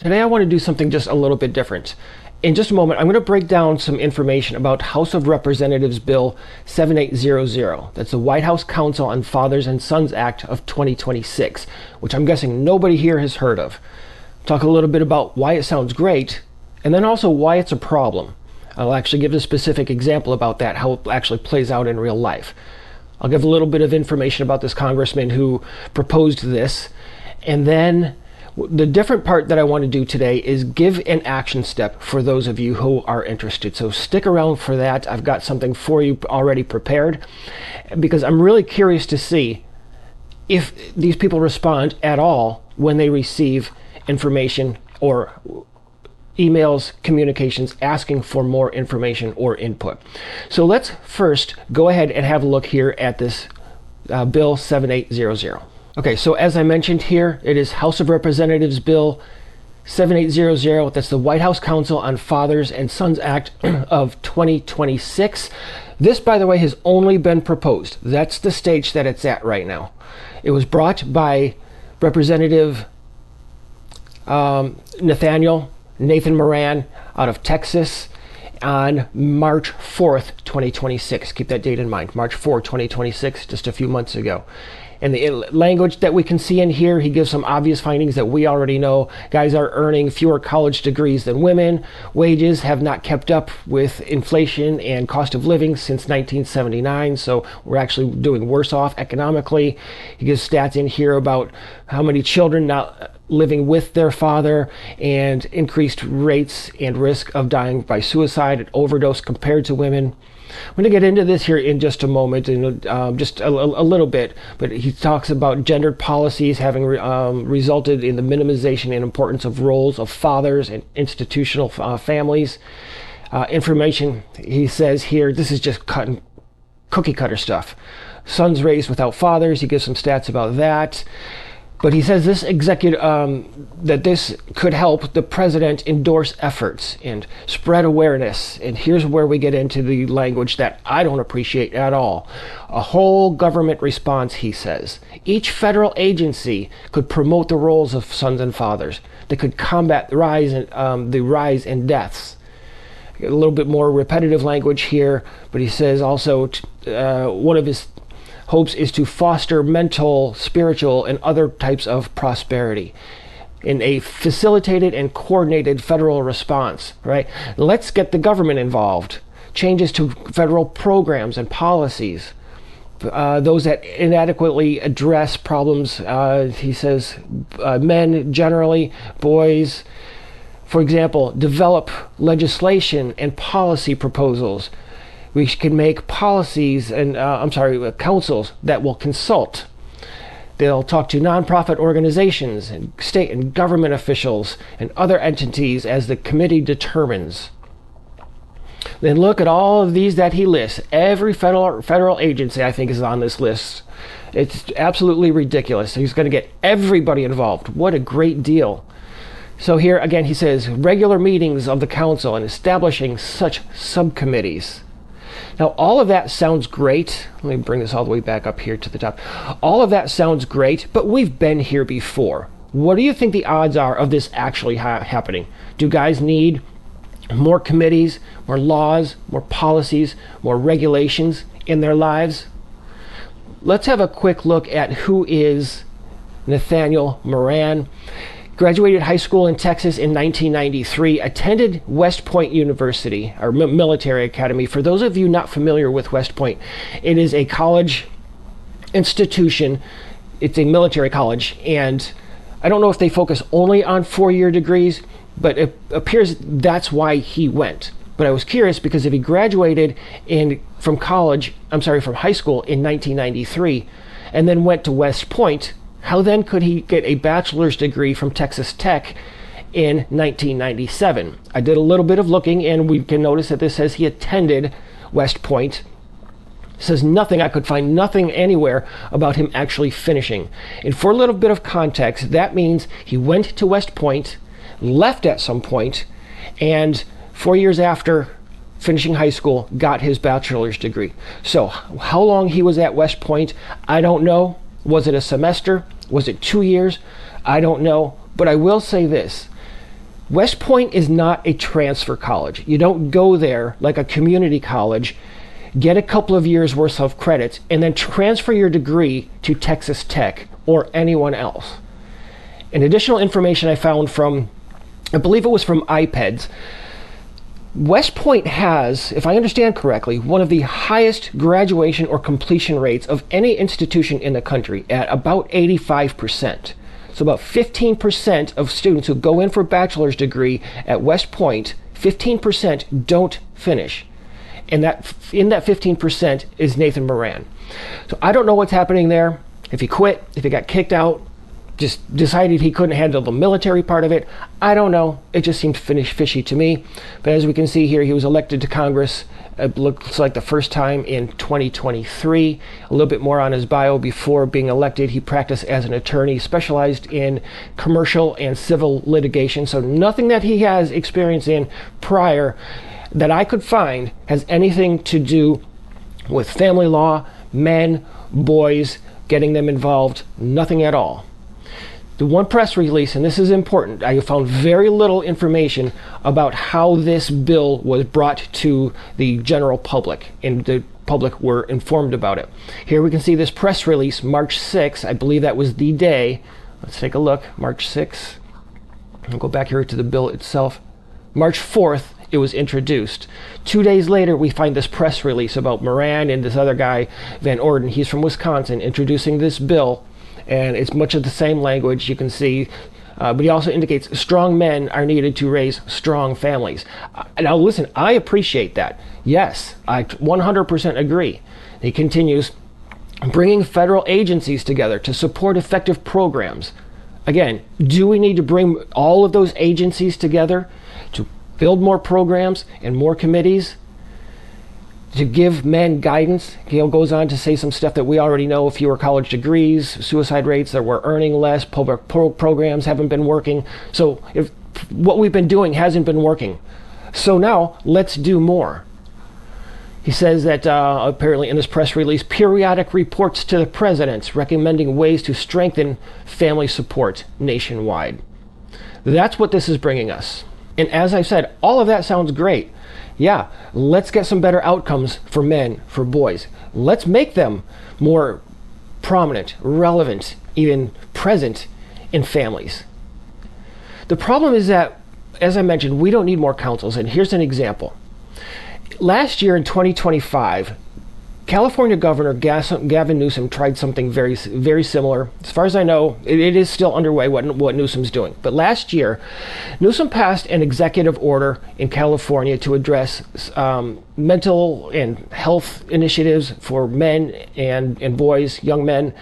Today I want to do something just a little bit different. In just a moment, I'm going to break down some information about House of Representatives Bill 7800. That's the White House Council on Fathers and Sons Act of 2026, which I'm guessing nobody here has heard of. Talk a little bit about why it sounds great, and then also why it's a problem. I'll actually give a specific example about that, how it actually plays out in real life. I'll give a little bit of information about this congressman who proposed this, and then the different part that I want to do today is give an action step for those of you who are interested. So stick around for that. I've got something for you already prepared because I'm really curious to see if these people respond at all when they receive information or emails, communications asking for more information or input. So let's first go ahead and have a look here at this Bill 7800. Okay, so as I mentioned here, it is House of Representatives Bill 7800. That's the White House Council on Fathers and Sons Act of 2026. This, by the way, has only been proposed. That's the stage that it's at right now. It was brought by Representative Nathan Moran out of Texas on March 4th, 2026. Keep that date in mind, March 4th, 2026, just a few months ago. And the language that we can see in here, he gives some obvious findings that we already know. Guys are earning fewer college degrees than women. Wages have not kept up with inflation and cost of living since 1979, so we're actually doing worse off economically. He gives stats in here about how many children not living with their father and increased rates and risk of dying by suicide and overdose compared to women. I'm going to get into this here in just a moment, and just a little bit, but he talks about gendered policies having resulted in the minimization and importance of roles of fathers and institutional families. Information, he says here, this is just cookie cutter stuff. Sons raised without fathers, he gives some stats about that. But he says this that this could help the president endorse efforts and spread awareness. And here's where we get into the language that I don't appreciate at all. A whole government response, he says. Each federal agency could promote the roles of sons and fathers. They could combat the rise in deaths. A little bit more repetitive language here, but he says also one of his hopes is to foster mental, spiritual, and other types of prosperity in a facilitated and coordinated federal response, right? Let's get the government involved. Changes to federal programs and policies, those that inadequately address problems, he says, men generally, boys. For example, develop legislation and policy proposals. We can make policies and, councils that will consult. They'll talk to nonprofit organizations and state and government officials and other entities as the committee determines. Then look at all of these that he lists. Every federal agency, I think, is on this list. It's absolutely ridiculous. He's going to get everybody involved. What a great deal. So here, again, he says, regular meetings of the council and establishing such subcommittees. Now, all of that sounds great. Let me bring this all the way back up here to the top. All of that sounds great, but we've been here before. What do you think the odds are of this actually happening? Do guys need more committees, more laws, more policies, more regulations in their lives? Let's have a quick look at who is Nathaniel Moran. Graduated high school in Texas in 1993, attended West Point University, or military academy. For those of you not familiar with West Point, it is a college institution. It's a military college, and I don't know if they focus only on 4-year degrees, but it appears that's why he went. But I was curious because if he graduated from high school in 1993 and then went to West Point, how then could he get a bachelor's degree from Texas Tech in 1997? I did a little bit of looking, and we can notice that this says he attended West Point. It says nothing, I could find nothing anywhere about him actually finishing. And for a little bit of context, that means he went to West Point, left at some point, and 4 years after finishing high school, got his bachelor's degree. So how long he was at West Point, I don't know. Was it a semester? Was it 2 years? I don't know. But I will say this. West Point is not a transfer college. You don't go there like a community college, get a couple of years worth of credits, and then transfer your degree to Texas Tech or anyone else. And additional information I found from, I believe it was from iPeds, West Point has, if I understand correctly, one of the highest graduation or completion rates of any institution in the country at about 85%. So about 15% of students who go in for a bachelor's degree at West Point, 15% don't finish. And that in that 15% is Nathan Moran. So I don't know what's happening there. If he quit, if he got kicked out, just decided he couldn't handle the military part of it, I don't know. It just seemed fishy to me. But as we can see here, he was elected to Congress. It looks like the first time in 2023. A little bit more on his bio. Before being elected, he practiced as an attorney, specialized in commercial and civil litigation. So nothing that he has experience in prior that I could find has anything to do with family law, men, boys, getting them involved, nothing at all. The one press release, and this is important, I found very little information about how this bill was brought to the general public, and the public were informed about it. Here we can see this press release, March 6th. I believe that was the day. Let's take a look. March 6th. I'll go back here to the bill itself. March 4th, it was introduced. 2 days later, we find this press release about Moran and this other guy, Van Orden. He's from Wisconsin, introducing this bill. And it's much of the same language you can see, but he also indicates strong men are needed to raise strong families. Now listen, I appreciate that. Yes, I 100% agree. He continues, bringing federal agencies together to support effective programs. Again, do we need to bring all of those agencies together to build more programs and more committees? To give men guidance? He goes on to say some stuff that we already know: fewer college degrees, suicide rates, that we're earning less, public programs haven't been working. So if what we've been doing hasn't been working, so now let's do more. He says that apparently in this press release, periodic reports to the presidents recommending ways to strengthen family support nationwide. That's what this is bringing us. And as I said, all of that sounds great. Yeah, let's get some better outcomes for men, for boys. Let's make them more prominent, relevant, even present in families. The problem is that, as I mentioned, we don't need more councils. And here's an example. Last year in 2025, California Governor Gavin Newsom tried something very, very similar. As far as I know, it is still underway what Newsom's doing. But last year, Newsom passed an executive order in California to address mental and health initiatives for men and boys, young men.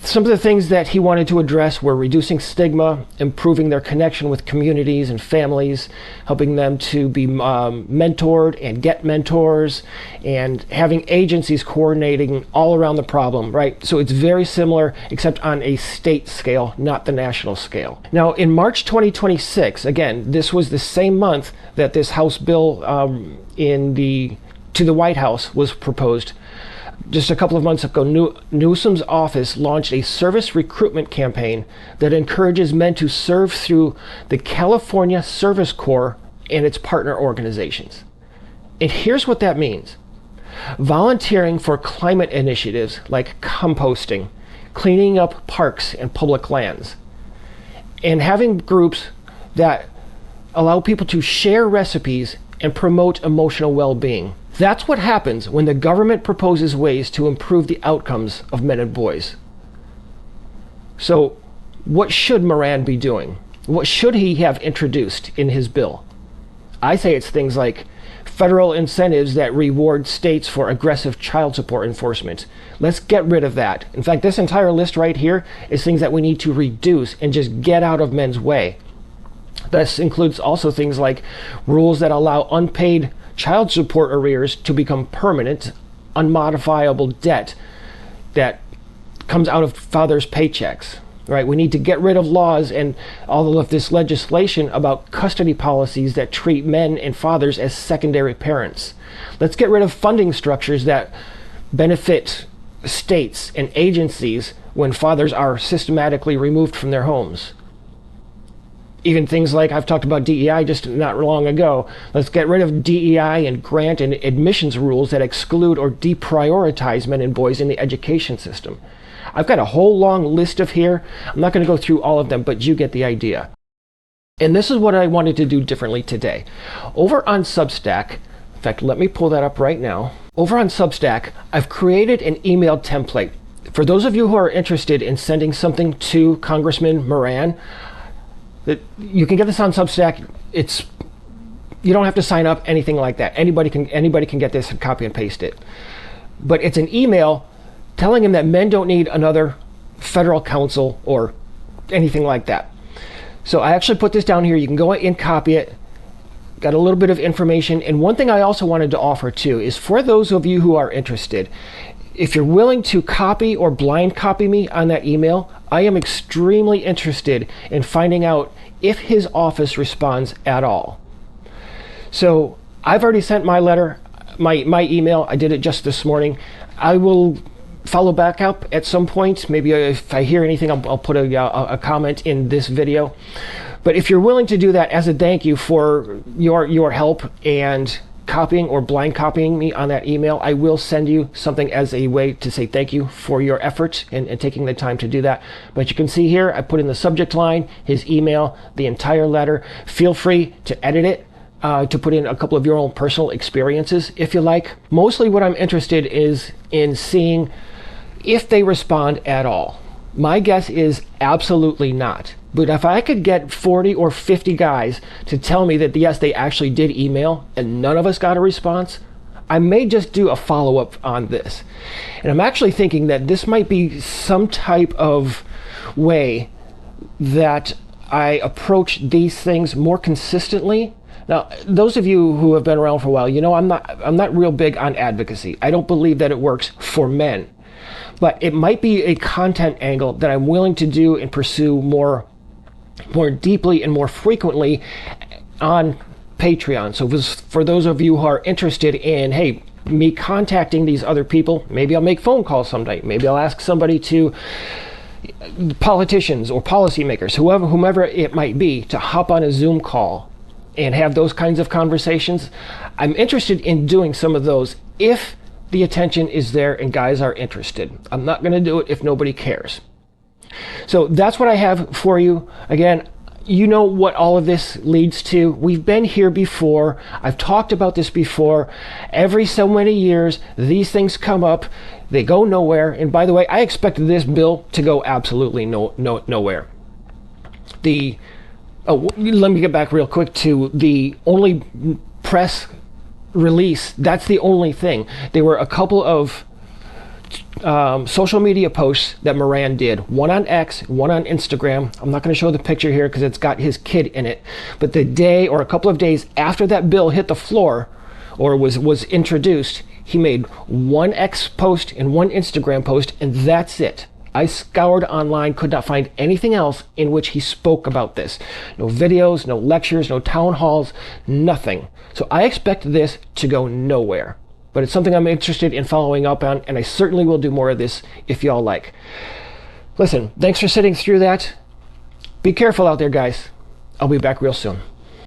Some of the things that he wanted to address were reducing stigma, improving their connection with communities and families, helping them to be mentored and get mentors, and having agencies coordinating all around the problem, right? So it's very similar, except on a state scale, not the national scale. Now, in March 2026, again, this was the same month that this House bill to the White House was proposed. Just a couple of months ago, Newsom's office launched a service recruitment campaign that encourages men to serve through the California Service Corps and its partner organizations. And here's what that means. Volunteering for climate initiatives like composting, cleaning up parks and public lands, and having groups that allow people to share recipes and promote emotional well-being. That's what happens when the government proposes ways to improve the outcomes of men and boys. So what should Moran be doing? What should he have introduced in his bill? I say it's things like federal incentives that reward states for aggressive child support enforcement. Let's get rid of that. In fact, this entire list right here is things that we need to reduce and just get out of men's way. This includes also things like rules that allow unpaid child support arrears to become permanent, unmodifiable debt that comes out of fathers' paychecks, right? We need to get rid of laws and all of this legislation about custody policies that treat men and fathers as secondary parents. Let's get rid of funding structures that benefit states and agencies when fathers are systematically removed from their homes. even things like I've talked about DEI just not long ago. Let's get rid of DEI and grant and admissions rules that exclude or deprioritize men and boys in the education system. I've got a whole long list of here. I'm not going to go through all of them, but you get the idea. And this is what I wanted to do differently today. Over on Substack, in fact, let me pull that up right now. Over on Substack, I've created an email template. For those of you who are interested in sending something to Congressman Moran, you can get this on Substack. You don't have to sign up, anything like that. Anybody can get this and copy and paste it. But it's an email telling him that men don't need another federal counsel or anything like that. So I actually put this down here. You can go and copy it. Got a little bit of information. And one thing I also wanted to offer too is for those of you who are interested, if you're willing to copy or blind copy me on that email, I am extremely interested in finding out if his office responds at all. So I've already sent my letter, my email. I did it just this morning. I will follow back up at some point. Maybe if I hear anything, I'll put a comment in this video. But if you're willing to do that as a thank you for your help and copying or blind copying me on that email, I will send you something as a way to say thank you for your efforts and taking the time to do that. But you can see here, I put in the subject line, his email, the entire letter. Feel free to edit it, to put in a couple of your own personal experiences if you like. Mostly what I'm interested is in seeing if they respond at all. My guess is absolutely not. But if I could get 40 or 50 guys to tell me that yes, they actually did email and none of us got a response, I may just do a follow-up on this. And I'm actually thinking that this might be some type of way that I approach these things more consistently. Now, those of you who have been around for a while, you know I'm not real big on advocacy. I don't believe that it works for men. But it might be a content angle that I'm willing to do and pursue more deeply and more frequently on Patreon. So for those of you who are interested in, hey, me contacting these other people, maybe I'll make phone calls someday. Maybe I'll ask somebody to, politicians or policymakers, whomever it might be, to hop on a Zoom call and have those kinds of conversations. I'm interested in doing some of those if the attention is there and guys are interested. I'm not going to do it if nobody cares. So that's what I have for you. Again, you know what all of this leads to. We've been here before. I've talked about this before. Every so many years, these things come up. They go nowhere. And by the way, I expect this bill to go absolutely nowhere. Let me get back real quick to the only press release. That's the only thing. There were a couple of social media posts that Moran did, one on X, one on Instagram. I'm not going to show the picture here because it's got his kid in it, but the day or a couple of days after that bill hit the floor or was introduced, he made one X post and one Instagram post, and that's it. I scoured online, could not find anything else in which he spoke about this. No videos, no lectures, no town halls, nothing. So I expect this to go nowhere. But it's something I'm interested in following up on, and I certainly will do more of this if y'all like. Listen, thanks for sitting through that. Be careful out there, guys. I'll be back real soon.